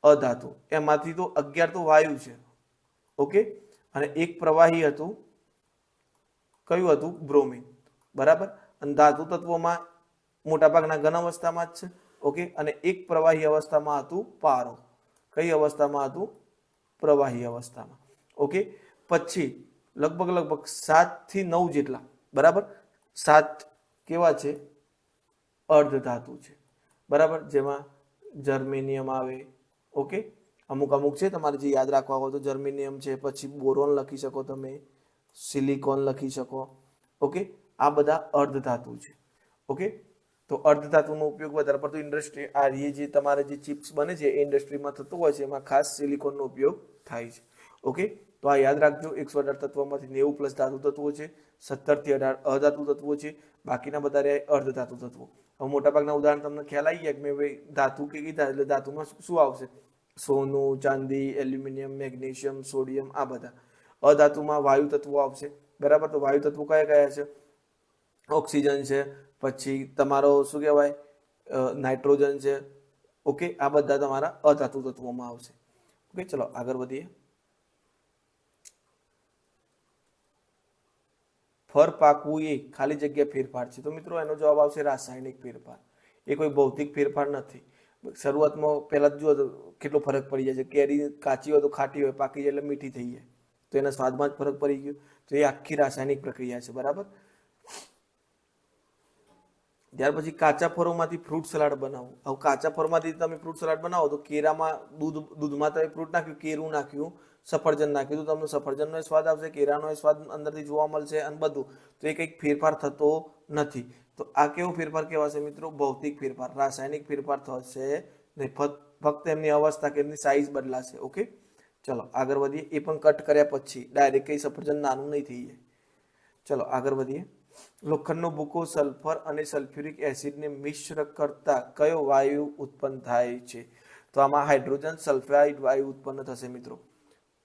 અધાતુ એમાંથી તો 11 તો વાયુ છે. ઓકે, અને એક પ્રવાહી હતું, કયું હતું? બ્રોમિન. બરાબર, અને ધાતુ તત્વોમાં મોટાભાગના ઘન અવસ્થામાં જ છે. ઓકે, અને એક પ્રવાહી અવસ્થામાં હતું પારો. કઈ અવસ્થામાં હતું? પ્રવાહી અવસ્થામાં. ઓકે, પછી લગભગ 7 થી 9 જેટલા, બરાબર, 7 કેવા છે? અર્ધ ધાતુ છે. બરાબર, જેમાં જર્મેનિયમ આવે. ઓકે, અમુક છે તમારે જે યાદ રાખવા હોય તો જર્મેનિયમ છે, પછી બોરોન લખી શકો તમે, સિલિકોન લખી શકો. ઓકે, આ બધા અર્ધ ધાતુ છે. ઓકે, તો અર્ધ ધાતુનો ઉપયોગ વધારે પડતો ઇન્ડસ્ટ્રી, આ જે તમારે જે ચિપ્સ બને છે એ ઇન્ડસ્ટ્રીમાં થતો હોય છે, એમાં ખાસ સિલિકોનનો ઉપયોગ થાય છે. ઓકે, તો આ યાદ રાખજો. 118 તત્વોમાંથી 90 પ્લસ ધાતુ તત્વો છે, 17 થી 18 અધાતુ તત્વો છે, બાકીના બધા રહ્યા અર્ધ ધાતુ તત્વો. હવે મોટાભાગના ઉદાહરણ તમને ખ્યાલ આવી ગયા કે મેં ભાઈ ધાતુ કે કીધા, એટલે ધાતુમાં શું આવશે? સોનું, ચાંદી, એલ્યુમિનિયમ, મેગ્નેશિયમ, સોડિયમ, આ બધા. અધાતુમાં વાયુ તત્વો આવશે. બરાબર, તો વાયુ તત્વો કયા કયા છે? ઓક્સિજન છે, પછી તમારો શું કહેવાય, નાઇટ્રોજન છે. ઓકે, આ બધા તમારા અધાતુ તત્વોમાં આવશે. ઓકે, ચલો આગળ વધીએ. ફળ પાકવું એ ખાલી જગ્યા ફેરફાર છે. તો મિત્રો એનો જવાબ આવશે રાસાયણિક ફેરફાર. એ કોઈ ભૌતિક ફેરફાર નથી. શરૂઆતમાં પહેલા જુઓ તો કેટલો ફરક પડી જાય છે. કેરી કાચી હોય તો ખાટી હોય, પાકી જાય એટલે મીઠી થઈ જાય, તો એના સ્વાદમાં જ ફરક પડી ગયો. તો એ આખી રાસાયણિક પ્રક્રિયા છે. બરાબર, ત્યાર પછી કાચા ફળોમાંથી ફ્રૂટ સલાડ બનાવવું. હવે કાચા ફળમાંથી તમે ફ્રૂટ સલાડ બનાવો તો કેરામાં દૂધમાં તમે ફ્રૂટ નાખ્યું, કેરું નાખ્યું, સફરજન નાખ્યું, તો તમને સફરજનનો સ્વાદ આવશે, કેરાનો સ્વાદ અંદરથી જોવા મળશે અને બધું. તો એ કંઈક ફેરફાર થતો નથી. તો આ કેવો ફેરફાર કહેવાશે મિત્રો? ભૌતિક ફેરફાર. રાસાયણિક ફેરફાર થશે નહીં, ફક્ત એમની અવસ્થા કે એમની સાઇઝ બદલાશે. ઓકે, ચલો આગળ વધીએ. એ પણ કટ કર્યા પછી ડાયરેક્ટ કઈ સફરજન નાનું નહીં થઈ જાય. ચલો આગળ વધીએ. લોખંડનો ભૂકો સલ્ફર અને સલ્ફ્યુરિક એસિડને મિશ્ર કરતા કયો વાયુ ઉત્પન્ન થાય છે? તો આમાં હાઇડ્રોજન સલ્ફાઇડ વાયુ ઉત્પન્ન થશે મિત્રો.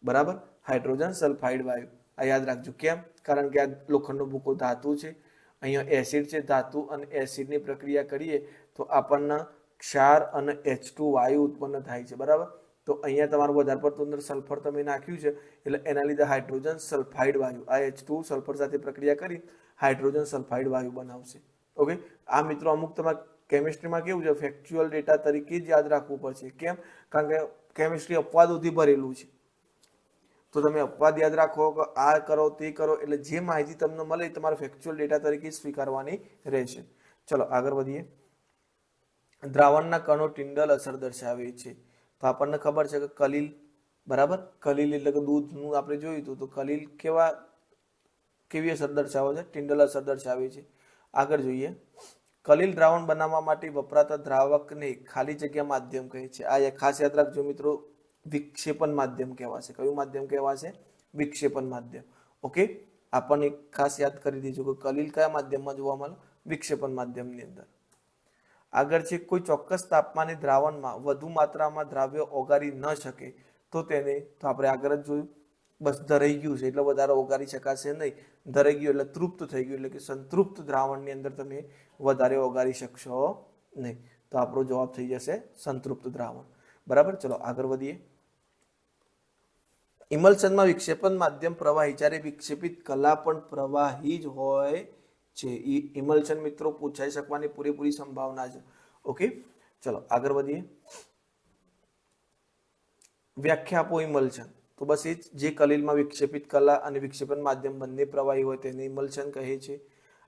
બરાબર, હાઇડ્રોજન સલ્ફાઇડ વાયુ. આ યાદ રાખજો. કેમ? કારણ કે આ લોખંડનો ભૂકો ધાતુ છે, અહીંયા એસિડ છે, ધાતુ અને એસિડની પ્રક્રિયા કરીએ તો આપણને ક્ષાર અને H2 વાયુ ઉત્પન્ન થાય છે. બરાબર, તો અહીંયા તમારું વધારે પડતું અંદર સલ્ફર તમે નાખ્યું છે, એટલે એના લીધે હાઇડ્રોજન સલ્ફાઇડ વાયુ, આ H2 સલ્ફર સાથે પ્રક્રિયા કરી હાઇડ્રોજન સલ્ફાઇડ વાયુ બનાવશે. ઓકે, આ મિત્રો અમુક તમારે કેમિસ્ટ્રીમાં કેવું છે, ફેક્ચ્યુઅલ ડેટા તરીકે જ યાદ રાખવું પડશે. કેમ? કારણ કે કેમિસ્ટ્રી અપવાદોથી ભરેલું છે. તો તમે અપવાદ યાદ રાખો કે આ કરો તે કરો, એટલે જે માહિતી તમને મળે એ તમારે ફેક્ચ્યુઅલ ડેટા તરીકે સ્વીકારવાની રહેશે. ચલો આગળ વધીએ. દ્રાવણના કણો ટિન્ડલ અસર દર્શાવે છે. તો આપણને ખબર છે કે કલીલ, બરાબર, કલીલ એટલે કે દૂધનું આપણે જોયું હતું, તો કલીલ કેવી અસર દર્શાવે છે? ટિન્ડલ અસર દર્શાવે છે. આગળ જોઈએ. કલીલ દ્રાવણ બનાવવા માટે વપરાતા દ્રાવકને ખાલી જગ્યા માધ્યમ કહે છે. આ ખાસ યાદ રાખજો મિત્રો, વિક્ષેપન માધ્યમ કહેવાશે. કયું માધ્યમ કહેવાશે? વિક્ષેપન માધ્યમ. ઓકે, આપણને ખાસ યાદ કરી દેજો કે કલીલ કયા માધ્યમમાં જોવા મળે? વિક્ષેપન માધ્યમની અંદર. આગળ છે, કોઈ ચોક્કસ તાપમાને દ્રાવણમાં વધુ માત્રામાં દ્રાવ્ય ઓગાળી ન શકે તો તેને, તો આપણે આગળ જ જોયું, બસ ધરાઈ ગયું છે એટલે વધારે ઓગાળી શકાશે નહીં. ધરાઈ ગયું એટલે તૃપ્ત થઈ ગયું, એટલે કે સંતૃપ્ત દ્રાવણની અંદર તમે વધારે ઓગાળી શકશો નહીં. તો આપણો જવાબ થઈ જશે સંતૃપ્ત દ્રાવણ. બરાબર, ચલો આગળ વધીએ. ઇમલ્શનમાં વિક્ષેપન માધ્યમ પ્રવાહી, જ્યારે વિક્ષેપિત કલા પણ પ્રવાહી જ હોય છે. ઇમલ્શન મિત્રો પૂછાઈ શકવાની પૂરેપૂરી સંભાવના છે. ઓકે, ચલો આગળ વધીએ. વ્યાખ્યા આપો ઇમલ્શન. તો બસ એ જે કલીલમાં વિક્ષેપિત કલા અને વિક્ષેપન માધ્યમ બંને પ્રવાહી હોય તેને ઇમલ્શન કહે છે.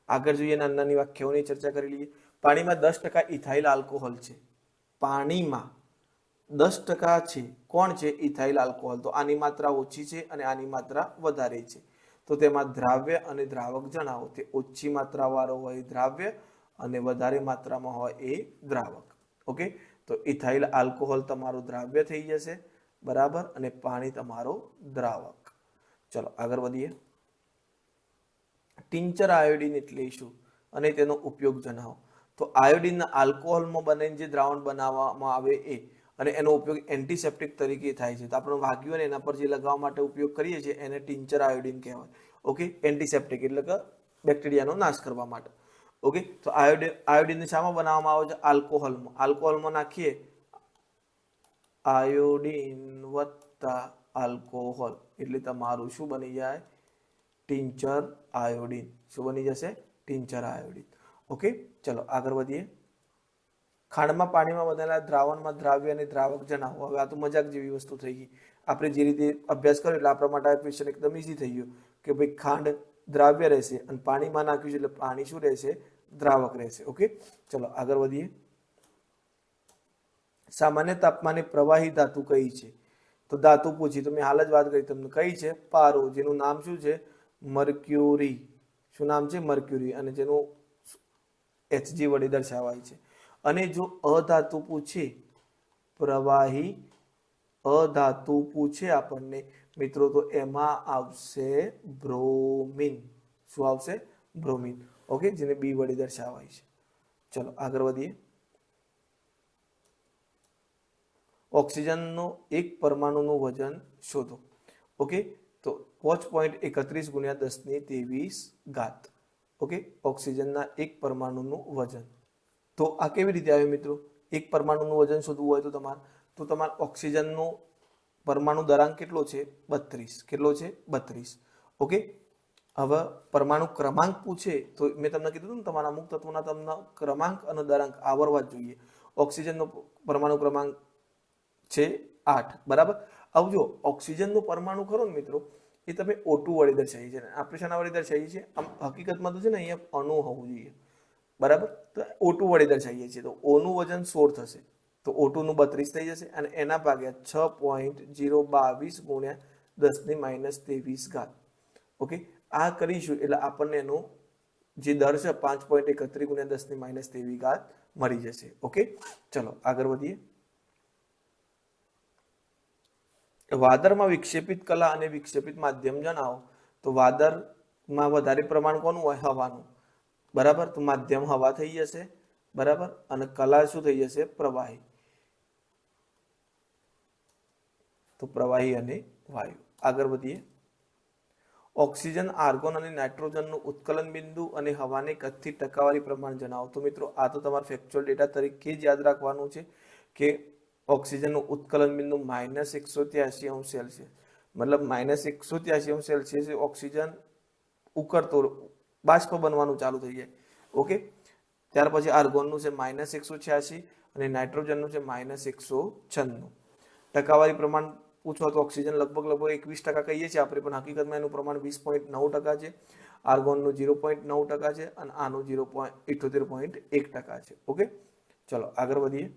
આગળ જોઈએ, નાની વ્યાખ્યાઓની ચર્ચા કરી લઈએ. પાણીમાં 10% ઇથાઇલ આલ્કોહોલ છે. પાણીમાં 10% છે કોણ છે? Ethyl alcohol. તો આની માત્રા ઓછી છે અને આની માત્રા વધારે છે. તો તેમાં દ્રાવ્ય અને દ્રાવક જણાવો. તે ઓછી માત્રાવાળો હોય દ્રાવ્ય અને વધારે માત્રામાં હોય એ દ્રાવક. ઓકે, તો ઇથાઇલ આલ્કોહોલ તમારું દ્રાવ્ય થઈ જશે, બરાબર, અને પાણી તમારો દ્રાવક. ચલો આગળ વધીએ. ટિંચર આયોડિન એટલે શું અને તેનો ઉપયોગ જણાવો. તો આયોડિનના આલ્કોહોલમાં બનીને જે દ્રાવણ બનાવવામાં આવે એ, અને એનો ઉપયોગ એન્ટિસેપ્ટિક તરીકે થાય છે. તો આપણે વાગ્યું ને એના પર જે લગાવવા માટે ઉપયોગ કરીએ છીએ એને ટિંચર આયોડિન કહેવાય. ઓકે, એન્ટિસેપ્ટિક એટલે કે બેક્ટેરિયાનો નાશ કરવા માટે. ઓકે, તો આયોડિન શામાં બનાવવામાં આવે છે? આલ્કોહોલમાં. આલ્કોહોલમાં નાખીએ આયોડિન વત્તા આલ્કોહોલ એટલે તમારું શું બની જાય? Tincture iodine. શું બની જશે? Tincture iodine. ઓકે, ચલો આગળ વધીએ. ખાંડમાં પાણીમાં બનેલા દ્રાવણમાં દ્રાવ્ય અને દ્રાવક જણાવો. હવે આ તો મજાક જેવી વસ્તુ થઈ ગઈ. આપણે જે રીતે અભ્યાસ કર્યો એટલે આપણા માટે આ ક્વેશ્ચન એકદમ ઈઝી થઈ ગયો કે ભાઈ ખાંડ દ્રાવ્ય રહેશે અને પાણીમાં નાખ્યું છે એટલે પાણી શું રહેશે? દ્રાવક રહેશે. ઓકે, ચલો આગળ વધીએ. સામાન્ય તાપમાને પ્રવાહી ધાતુ કઈ છે? તો ધાતુ પૂછી તો મેં હાલ જ વાત કરી તમને. કઈ છે? પારો, જેનું નામ શું છે? મર્ક્યુરી. શું નામ છે? મર્ક્યુરી, અને જેનું Hg વડે દર્શાવાય છે. અને જો અધાતુ પૂછે, પ્રવાહી અધાતુ પૂછે આપણને મિત્રો, તો એમાં આવશે બ્રોમિન. શું આવશે? બ્રોમિન. ઓકે, જેને B વડે દર્શાવાય છે. ચલો આગળ વધીએ. ઓક્સિજનનો એક પરમાણુનું વજન શોધો. ઓકે, તો 5.31 × 10⁻23. ઓકે, ઓક્સિજનના એક પરમાણુનું વજન. તો આ કેવી રીતે આવે મિત્રો? એક પરમાણુનું વજન શોધવું હોય તો તમારે ઓક્સિજનનો પરમાણુ દરાંક કેટલો છે? 32. કેટલો છે? 32. ઓકે, હવે પરમાણુ ક્રમાંક પૂછે તો મેં તમને કીધું ને તમારા અમુક તત્વોના તમને ક્રમાંક અને દરાંક આવડવા જ જોઈએ. ઓક્સિજનનો પરમાણુ ક્રમાંક છે 8, બરાબર. હવે જો ઓક્સિજનનો પરમાણુ ખરો ને મિત્રો, એ તમે O2 વડે દર્શાવીએ છીએ. આપણે શાના વડે દર્શાવીએ છીએ? આમ હકીકતમાં તો છે ને અહીંયા અણુ હોવું જોઈએ, બરાબર. તો O2 વડે દર્શાવીએ છીએ. તો O નું વજન 16 થશે, તો O2 નું 32 થઈ જશે, અને એના ભાગ્યા 6.022 × 10⁻23. ઓકે, આ કરીશું એટલે આપણને એનો જે દર છે 5.31 × 10⁻23 મળી જશે. ઓકે, ચલો આગળ વધીએ. વાદળમાં વિક્ષેપિત કલા અને વિક્ષેપિત માધ્યમ જણાવો. તો વાદળમાં વધારે પ્રમાણ કોનું હોય? હવાનું, બરાબર. તો માધ્યમ હવા થઈ જશે, બરાબર, અને કલા શું થઈ જશે? પ્રવાહી. તો પ્રવાહી અને વાયુ. આગળ વધીએ. ઓક્સિજન, આર્ગોન અને નાઇટ્રોજનનું ઉત્કલન બિંદુ અને હવાને કદથી ટકાવારી પ્રમાણ જણાવો. તો મિત્રો આ તો તમારે ફેક્ચ્યુઅલ ડેટા તરીકે જ યાદ રાખવાનું છે કે ઓક્સિજનનું ઉત્કલન બિંદુ -183°C, મતલબ -183°C ઓક્સિજન ઉકળતો બાષ્પ બનવાનું ચાલુ થઈ જાય. ઓકે, ત્યાર પછી આર્ગોનનું છે -186 અને નાઇટ્રોજનનું છે -196. ટકાવારી પ્રમાણ પૂછો તો ઓક્સિજન લગભગ 21% કહીએ છીએ આપણે, પણ હકીકતમાં એનું પ્રમાણ 20.9% છે. આર્ગોનનું 0.9% છે અને આનું 78.1% છે. ઓકે, ચલો આગળ વધીએ.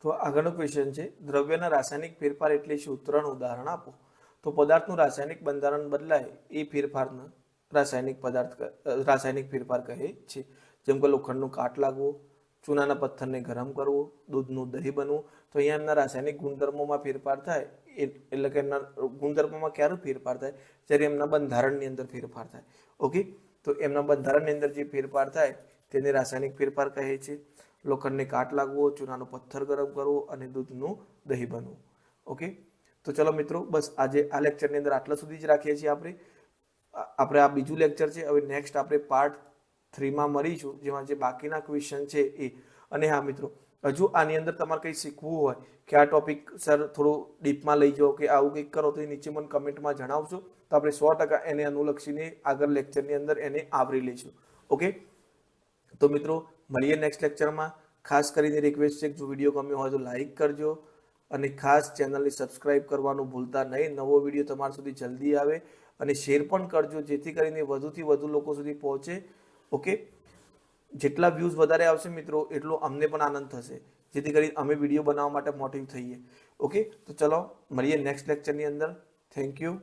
તો આગળનો ક્વેશ્ચન છે, દ્રવ્યના રાસાયણિક ફેરફાર એટલે શું? 3 ઉદાહરણ આપો. તો પદાર્થનું રાસાયણિક બંધારણ બદલાય એ ફેરફારને રાસાયણિક ફેરફાર કહે છે. જેમ કે લોખંડનું કાટ લાગવો, ચૂનાના પથ્થરને ગરમ કરવો, દૂધનું દહીં બનવું. તો અહીંયા એમના રાસાયણિક ગુણધર્મોમાં ફેરફાર થાય, એટલે કે એમના ગુણધર્મોમાં ક્યારે ફેરફાર થાય? જ્યારે એમના બંધારણની અંદર ફેરફાર થાય. ઓકે, તો એમના બંધારણની અંદર જે ફેરફાર થાય તેને રાસાયણિક ફેરફાર કહે છે. લોખંડને કાટ લાગવો, ચૂનાનો પથ્થર ગરમ કરવો અને દૂધનું દહીં બનવું. ઓકે, તો ચલો મિત્રો, બસ આજે આ લેક્ચરની અંદર આટલા સુધી જ રાખીએ છીએ. આપણે આ બીજું લેક્ચર છે. હવે નેક્સ્ટ આપણે પાર્ટ 3માં મળીશું, જેમાં જે બાકીના ક્વેશ્ચન છે એ. અને હા મિત્રો, હજુ આની અંદર તમારે કંઈ શીખવું હોય કે આ ટોપિક સર થોડું ડીપમાં લઈ જાઓ કે આવું કંઈક કરો, તો એ નીચે મને કમેન્ટમાં જણાવશો, તો આપણે 100% એને અનુલક્ષીને આગળ લેક્ચરની અંદર એને આવરી લઈશું. ઓકે, તો મિત્રો મળીએ નેક્સ્ટ લેક્ચરમાં. ખાસ કરીને રિક્વેસ્ટ છે કે જો વિડીયો ગમ્યો હોય તો લાઈક કરજો, અને ખાસ ચેનલને સબસ્ક્રાઇબ કરવાનું ભૂલતા નહીં. નવો વિડીયો તમારા સુધી જલ્દી આવે અને શેર પણ કરજો, જેથી કરીને વધુથી વધુ લોકો સુધી પહોંચે. ઓકે, જેટલા વ્યૂઝ વધારે આવશે મિત્રો એટલો અમને પણ આનંદ થશે, જેથી કરી અમે વિડીયો બનાવવા માટે મોટિવ થઈએ. ઓકે, તો ચલો મળીએ નેક્સ્ટ લેક્ચરની અંદર. Thank you.